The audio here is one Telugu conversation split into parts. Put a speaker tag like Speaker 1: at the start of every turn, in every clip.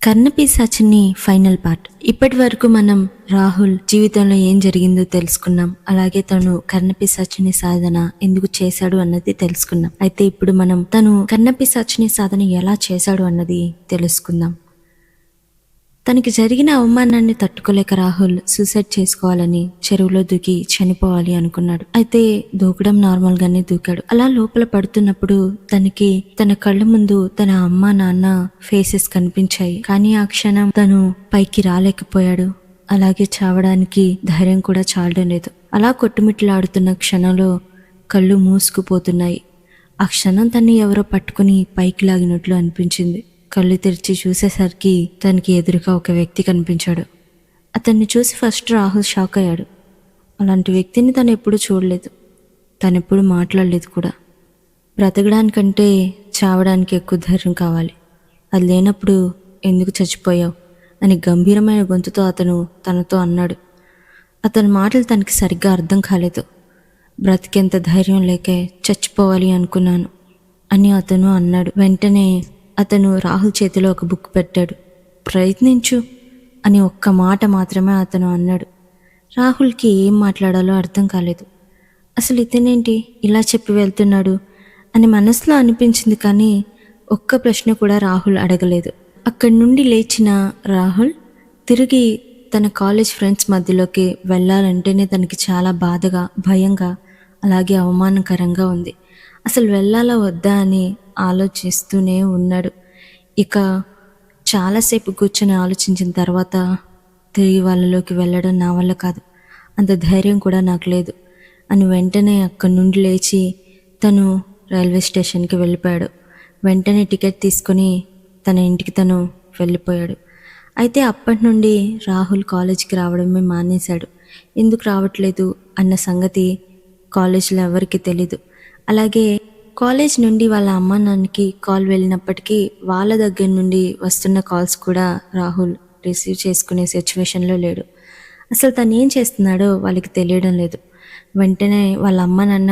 Speaker 1: కర్ణపిశాచిని ఫైనల్ పార్ట్. ఇప్పటి వరకు మనం రాహుల్ జీవితంలో ఏం జరిగిందో తెలుసుకున్నాం. అలాగే తను కర్ణపిశాచిని సాధన ఎందుకు చేశాడు అన్నది తెలుసుకున్నాం. అయితే ఇప్పుడు మనం తను కర్ణపిశాచిని సాధన ఎలా చేశాడు అన్నది తెలుసుకుందాం. తనకి జరిగిన అవమానాన్ని తట్టుకోలేక రాహుల్ సూసైడ్ చేసుకోవాలని చెరువులో దూకి చనిపోవాలి అనుకున్నాడు. అయితే దూకడం నార్మల్ గానే దూకాడు. అలా లోపల పడుతున్నప్పుడు తనకి తన కళ్ళ ముందు తన అమ్మ నాన్న ఫేసెస్ కనిపించాయి. కానీ ఆ క్షణం తను పైకి రాలేకపోయాడు. అలాగే చావడానికి ధైర్యం కూడా చాలడం లేదు. అలా కొట్టుమిట్లాడుతున్న క్షణంలో కళ్ళు మూసుకుపోతున్నాయి. ఆ క్షణం తన్ని ఎవరో పట్టుకుని పైకి లాగినట్లు అనిపించింది. కళ్ళు తెరిచి చూసేసరికి తనకి ఎదురుగా ఒక వ్యక్తి కనిపించాడు. అతన్ని చూసి ఫస్ట్ రాహుల్ షాక్ అయ్యాడు. అలాంటి వ్యక్తిని తను ఎప్పుడూ చూడలేదు. తనెప్పుడు మాట్లాడలేదు కూడా. బ్రతకడానికంటే చావడానికి ఎక్కువ ధైర్యం కావాలి. అది లేనప్పుడు ఎందుకు చచ్చిపోయావు అని గంభీరమైన గొంతుతో అతను తనతో అన్నాడు. అతని మాటలు తనకి సరిగ్గా అర్థం కాలేదు. బ్రతికేంత ధైర్యం లేకే చచ్చిపోవాలి అనుకున్నాను అని అతను అన్నాడు. వెంటనే అతను రాహుల్ చేతిలో ఒక బుక్ పెట్టాడు. ప్రయత్నించు అని ఒక్క మాట మాత్రమే అతను అన్నాడు. రాహుల్కి ఏం మాట్లాడాలో అర్థం కాలేదు. అసలు ఇతనేంటి ఇలా చెప్పి వెళ్తున్నాడు అని మనసులో అనిపించింది. కానీ ఒక్క ప్రశ్న కూడా రాహుల్ అడగలేదు. అక్కడి నుండి లేచిన రాహుల్ తిరిగి తన కాలేజ్ ఫ్రెండ్స్ మధ్యలోకి వెళ్ళాలంటేనే తనకి చాలా బాధగా, భయంగా, అలాగే అవమానకరంగా ఉంది. అసలు వెళ్ళాలా వద్దా అని ఆలోచిస్తూనే ఉన్నాడు. ఇక చాలాసేపు కూర్చొని ఆలోచించిన తర్వాత తిరిగి వాళ్ళలోకి వెళ్ళడం నా వల్ల కాదు, అంత ధైర్యం కూడా నాకు లేదు అని వెంటనే అక్కడి నుండి లేచి తను రైల్వే స్టేషన్కి వెళ్ళిపోయాడు. వెంటనే టికెట్ తీసుకొని తన ఇంటికి తను వెళ్ళిపోయాడు. అయితే అప్పటి నుండి రాహుల్ కాలేజీకి రావడమే మానేశాడు. ఎందుకు రావట్లేదు అన్న సంగతి కాలేజీలో ఎవరికి తెలీదు. అలాగే కాలేజ్ నుండి వాళ్ళ అమ్మ నాన్నకి కాల్ వెళ్ళినప్పటికీ వాళ్ళ దగ్గర నుండి వస్తున్న కాల్స్ కూడా రాహుల్ రిసీవ్ చేసుకునే సిచ్యువేషన్లో లేడు. అసలు తను ఏం చేస్తున్నాడో వాళ్ళకి తెలియడం లేదు. వెంటనే వాళ్ళ అమ్మ నాన్న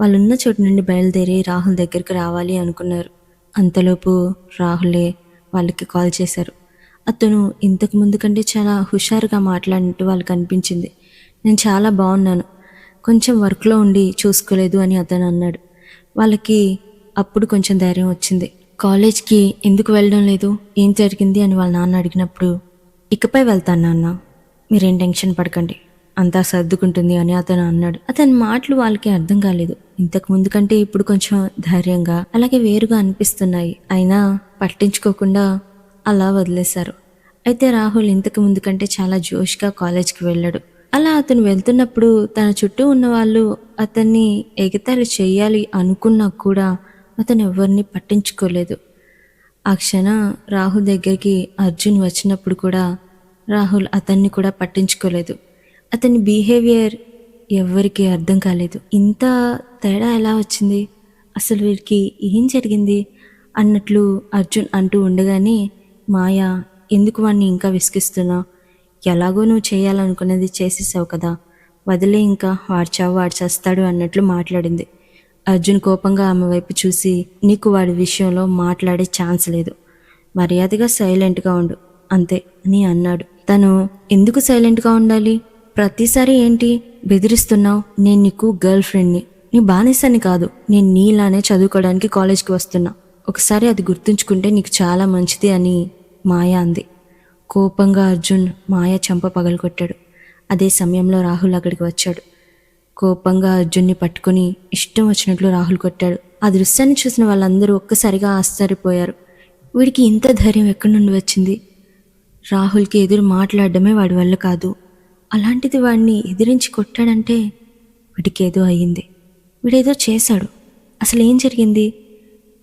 Speaker 1: వాళ్ళున్న చోటు నుండి బయలుదేరి రాహుల్ దగ్గరికి రావాలి అనుకున్నారు. అంతలోపు రాహులే వాళ్ళకి కాల్ చేశారు. అతను ఇంతకు ముందు కంటే చాలా హుషారుగా మాట్లాడినట్టు వాళ్ళకి అనిపించింది. నేను చాలా బాగున్నాను, కొంచెం వర్క్లో ఉండి చూసుకోలేదు అని అతను అన్నాడు. వాళ్ళకి అప్పుడు కొంచెం ధైర్యం వచ్చింది. కాలేజ్కి ఎందుకు వెళ్ళడం లేదు, ఏం జరిగింది అని వాళ్ళ నాన్న అడిగినప్పుడు, ఇకపై వెళ్తాను నాన్న, మీరేం టెన్షన్ పడకండి, అంతా సర్దుకుంటుంది అని అతను అన్నాడు. అతని మాటలు వాళ్ళకి అర్థం కాలేదు. ఇంతకు ముందు కంటే ఇప్పుడు కొంచెం ధైర్యంగా, అలాగే వేరుగా అనిపిస్తున్నాయి. అయినా పట్టించుకోకుండా అలా వదిలేశారు. అయితే రాహుల్ ఇంతకు ముందు కంటే చాలా జోష్గా కాలేజ్కి వెళ్ళాడు. అలా అతను వెళ్తున్నప్పుడు తన చుట్టూ ఉన్న వాళ్ళు అతన్ని ఎగతాళి చేయాలి అనుకున్నా కూడా అతను ఎవరిని పట్టించుకోలేదు. ఆ క్షణం రాహుల్ దగ్గరికి అర్జున్ వచ్చినప్పుడు కూడా రాహుల్ అతన్ని కూడా పట్టించుకోలేదు. అతని బిహేవియర్ ఎవరికి అర్థం కాలేదు. ఇంత తేడా ఎలా వచ్చింది, అసలు వీరికి ఏం జరిగింది అన్నట్లు అర్జున్ అంటూ ఉండగానే, మాయా ఎందుకు వాడిని ఇంకా విసిగిస్తున్నావు, ఎలాగో నువ్వు చేయాలనుకున్నది చేసేసావు కదా, వదిలే, ఇంకా వాడ్చావు వాడు చేస్తాడు అన్నట్లు మాట్లాడింది. అర్జున్ కోపంగా ఆమె వైపు చూసి, నీకు వాడి విషయంలో మాట్లాడే ఛాన్స్ లేదు, మర్యాదగా సైలెంట్గా ఉండు అంతే అని అన్నాడు. తను ఎందుకు సైలెంట్గా ఉండాలి, ప్రతిసారి ఏంటి బెదిరిస్తున్నావు, నేను నీకు గర్ల్ ఫ్రెండ్ని, నీ బానిసని కాదు, నేను నీలానే చదువుకోవడానికి కాలేజ్కి వస్తున్నా, ఒకసారి అది గుర్తుంచుకుంటే నీకు చాలా మంచిది అని మాయ అంది. కోపంగా అర్జున్ మాయ చెంప పగలగొట్టాడు. అదే సమయంలో రాహుల్ అక్కడికి వచ్చాడు. కోపంగా అర్జున్ని పట్టుకుని ఇష్టం వచ్చినట్లు రాహుల్ కొట్టాడు. ఆ దృశ్యాన్ని చూసిన వాళ్ళందరూ ఒక్కసారిగా ఆశ్చర్యపోయారు. వీడికి ఇంత ధైర్యం ఎక్కడి నుండి వచ్చింది, రాహుల్కి ఎదురు మాట్లాడడమే వాడి వల్ల కాదు, అలాంటిది వాడిని ఎదిరించి కొట్టాడంటే వీడికి ఏదో అయ్యింది, వీడేదో చేశాడు, అసలు ఏం జరిగింది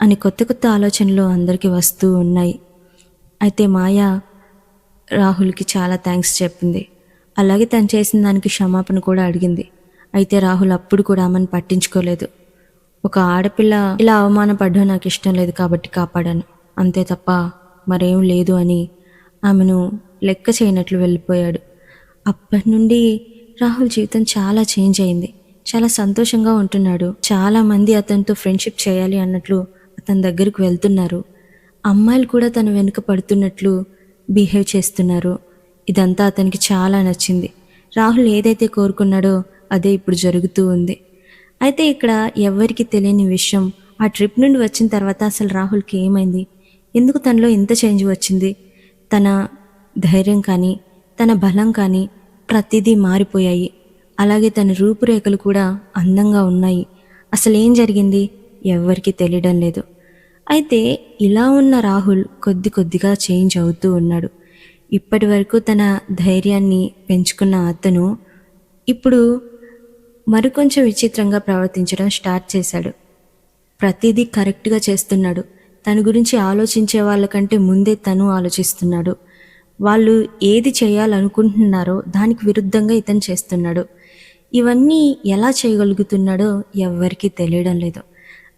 Speaker 1: అని కొత్త కొత్త ఆలోచనలు అందరికీ వస్తూ ఉన్నాయి. అయితే మాయా రాహుల్కి చాలా థ్యాంక్స్ చెప్పింది. అలాగే తను చేసిన దానికి క్షమాపణ కూడా అడిగింది. అయితే రాహుల్ అప్పుడు కూడా ఆమెను పట్టించుకోలేదు. ఒక ఆడపిల్ల ఇలా అవమానపడడం నాకు ఇష్టం లేదు కాబట్టి కాపాడాను, అంతే తప్ప మరేం లేదు అని ఆమెను లెక్క చేయనట్లు వెళ్ళిపోయాడు. అప్పటి నుండి రాహుల్ జీవితం చాలా చేంజ్ అయింది. చాలా సంతోషంగా ఉంటున్నాడు. చాలామంది అతనితో ఫ్రెండ్షిప్ చేయాలి అన్నట్లు అతని దగ్గరికి వెళ్తున్నారు. అమ్మాయిలు కూడా తన వెనుక పడుతున్నట్లు బిహేవ్ చేస్తున్నారు. ఇదంతా అతనికి చాలా నచ్చింది. రాహుల్ ఏదైతే కోరుకున్నాడో అదే ఇప్పుడు జరుగుతూ ఉంది. అయితే ఇక్కడ ఎవ్వరికీ తెలియని విషయం, ఆ ట్రిప్ నుండి వచ్చిన తర్వాత అసలు రాహుల్కి ఏమైంది, ఎందుకు తనలో ఇంత చేంజ్ వచ్చింది, తన ధైర్యం కానీ తన బలం కానీ ప్రతిదీ మారిపోయాయి. అలాగే తన రూపురేఖలు కూడా అందంగా ఉన్నాయి. అసలు ఏం జరిగింది ఎవ్వరికీ తెలియడం లేదు. అయితే ఇలా ఉన్న రాహుల్ కొద్ది కొద్దిగా చేంజ్ అవుతూ ఉన్నాడు. ఇప్పటి వరకు తన ధైర్యాన్ని పెంచుకున్న అతను ఇప్పుడు మరికొంచెం విచిత్రంగా ప్రవర్తించడం స్టార్ట్ చేశాడు. ప్రతిదీ కరెక్ట్గా చేస్తున్నాడు. తన గురించి ఆలోచించే వాళ్ళకంటే ముందే తను ఆలోచిస్తున్నాడు. వాళ్ళు ఏది చేయాలనుకుంటున్నారో దానికి విరుద్ధంగా ఇతను చేస్తున్నాడు. ఇవన్నీ ఎలా చేయగలుగుతున్నాడో ఎవ్వరికీ తెలియడం లేదు.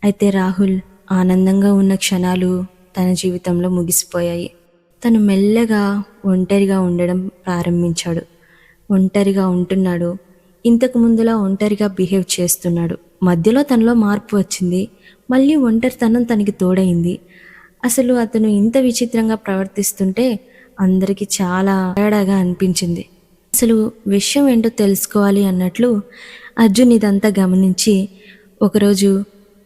Speaker 1: అయితే రాహుల్ ఆనందంగా ఉన్న క్షణాలు తన జీవితంలో ముగిసిపోయాయి. తను మెల్లగా ఒంటరిగా ఉండడం ప్రారంభించాడు. ఒంటరిగా ఉంటున్నాడు. ఇంతకు ముందులా ఒంటరిగా బిహేవ్ చేస్తున్నాడు. మధ్యలో తనలో మార్పు వచ్చింది. మళ్ళీ ఒంటరితనం తనకి తోడైంది. అసలు అతను ఇంత విచిత్రంగా ప్రవర్తిస్తుంటే అందరికీ చాలా తేడాగా అనిపించింది. అసలు విషయం ఏంటో తెలుసుకోవాలి అన్నట్లు అర్జున్ ఇదంతా గమనించి ఒకరోజు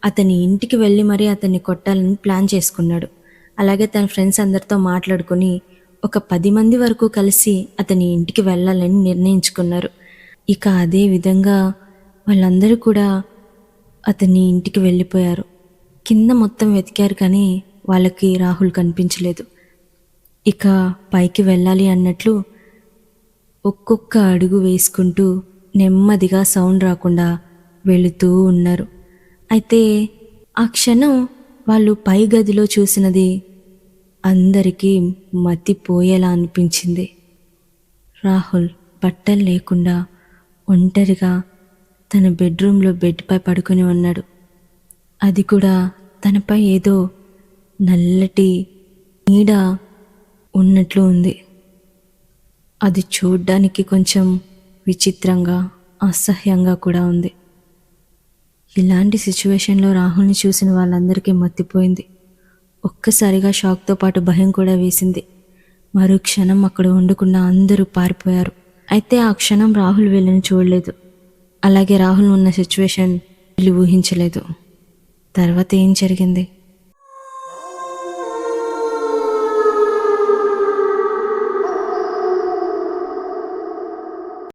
Speaker 1: అతని ఇంటికి వెళ్ళి మరీ అతన్ని కొట్టాలని ప్లాన్ చేసుకున్నాడు. అలాగే తన ఫ్రెండ్స్ అందరితో మాట్లాడుకొని ఒక 10 మంది వరకు కలిసి అతని ఇంటికి వెళ్ళాలని నిర్ణయించుకున్నారు. ఇక అదే విధంగా వాళ్ళందరూ కూడా అతని ఇంటికి వెళ్ళిపోయారు. కింద మొత్తం వెతికారు కానీ వాళ్ళకి రాహుల్ కనిపించలేదు. ఇక పైకి వెళ్ళాలి అన్నట్లు ఒక్కొక్క అడుగు వేసుకుంటూ నెమ్మదిగా సౌండ్ రాకుండా వెళుతూ ఉన్నారు. అయితే ఆ క్షణం వాళ్ళు పై గదిలో చూసినది అందరికీ మతిపోయేలా అనిపించింది. రాహుల్ బట్టలు లేకుండా ఒంటరిగా తన బెడ్రూమ్లో బెడ్పై పడుకొని ఉన్నాడు. అది కూడా తనపై ఏదో నల్లటి నీడ ఉన్నట్లు ఉంది. అది చూడ్డానికి కొంచెం విచిత్రంగా అసహ్యంగా కూడా ఉంది. ఇలాంటి సిచ్యువేషన్లో రాహుల్ని చూసిన వాళ్ళందరికీ మత్తిపోయింది. ఒక్కసారిగా షాక్తో పాటు భయం కూడా వేసింది. మరో క్షణం అక్కడ వండుకున్న అందరూ పారిపోయారు. అయితే ఆ క్షణం రాహుల్ వీళ్ళని చూడలేదు. అలాగే రాహుల్ ఉన్న సిచ్యువేషన్ వీళ్ళు ఊహించలేదు. తర్వాత ఏం జరిగింది?